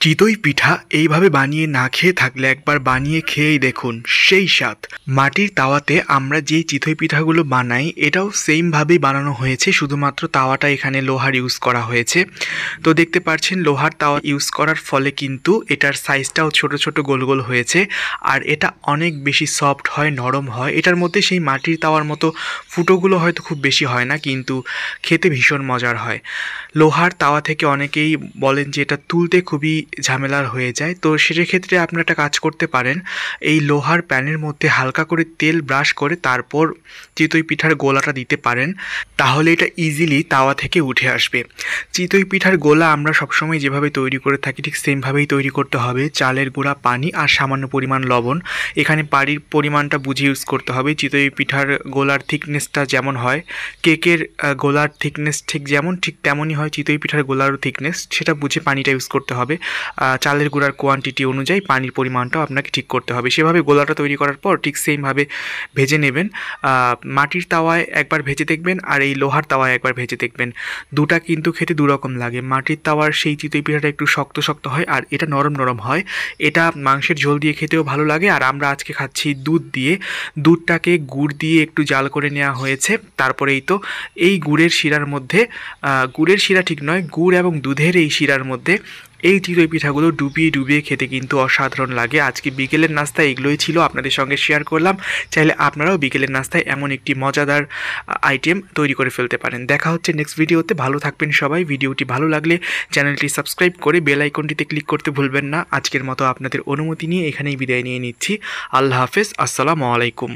চিতই পিঠা এইভাবে বানিয়ে না খেয়ে থাকলে একবার বানিয়ে খেয়েই দেখুন, সেই স্বাদ। মাটির তাওয়াতে আমরা যেই চিতই পিঠাগুলো বানাই এটাও সেমভাবেই বানানো হয়েছে, শুধুমাত্র তাওয়াটা এখানে লোহার ইউজ করা হয়েছে। তো দেখতে পাচ্ছেন লোহার তাওয়া ইউজ করার ফলে কিন্তু এটার সাইজটাও ছোট ছোট গোল গোল হয়েছে, আর এটা অনেক বেশি সফট হয়, নরম হয়। এটার মধ্যে সেই মাটির তাওয়ার মতো ফুটোগুলো হয়তো খুব বেশি হয় না, কিন্তু খেতে ভীষণ মজার হয়। লোহার তাওয়া থেকে অনেকেই বলেন যে এটা তুলতে খুবই ঝামেলার হয়ে যায়, তো সেক্ষেত্রে আপনারা একটা কাজ করতে পারেন। এই লোহার প্যানের মধ্যে হালকা করে তেল ব্রাশ করে তারপর চিতই পিঠার গোলাটা দিতে পারেন, তাহলে এটা ইজিলি তাওয়া থেকে উঠে আসবে। চিতই পিঠার গোলা আমরা সবসময় যেভাবে তৈরি করে থাকি ঠিক সেমভাবেই তৈরি করতে হবে। চালের গুঁড়া, পানি আর সামান্য পরিমাণ লবণ। এখানে পানির পরিমাণটা বুঝে ইউজ করতে হবে। চিতই পিঠার গোলার থিকনেসটা যেমন হয়, কেকের গোলার থিকনেস ঠিক যেমন ঠিক তেমনই হয় চিতই পিঠার গোলারও থিকনেস, সেটা বুঝে পানিটা ইউজ করতে হবে। চালের গুঁড়ার কোয়ান্টিটি অনুযায়ী পানির পরিমাণটাও আপনাকে ঠিক করতে হবে। সেভাবে গোলাটা তৈরি করার পর ঠিক সেমভাবে ভেজে নেবেন। মাটির তাওয়ায় একবার ভেজে দেখবেন আর এই লোহার তাওয়ায় একবার ভেজে দেখবেন, দুটা কিন্তু খেতে দুরকম লাগে। মাটির তাওয়ার সেই চিতই পিঠাটা একটু শক্ত শক্ত হয় আর এটা নরম নরম হয়। এটা মাংসের ঝোল দিয়ে খেতেও ভালো লাগে। আর আমরা আজকে খাচ্ছি দুধ দিয়ে। দুধটাকে গুড় দিয়ে একটু জাল করে নেওয়া হয়েছে। তারপরেই তো এই গুড়ের শিরার মধ্যে, গুড়ের শিরা ঠিক নয়, গুড় এবং দুধের এই শিরার মধ্যে এই চিতই পিঠাগুলো ডুবিয়ে ডুবিয়ে খেতে কিন্তু অসাধারণ লাগে। আজকে বিকেলের নাস্তায় এগুলোই ছিল, আপনাদের সঙ্গে শেয়ার করলাম। চাইলে আপনারাও বিকেলের নাস্তায় এমন একটি মজাদার আইটেম তৈরি করে ফেলতে পারেন। দেখা হচ্ছে নেক্সট ভিডিওতে। ভালো থাকবেন সবাই। ভিডিওটি ভালো লাগলে চ্যানেলটি সাবস্ক্রাইব করে বেল আইকনটিতে ক্লিক করতে ভুলবেন না। আজকের মতো আপনাদের অনুমতি নিয়ে এখানেই বিদায় নিয়ে নিচ্ছি। আল্লাহ হাফেজ, আসসালামু আলাইকুম।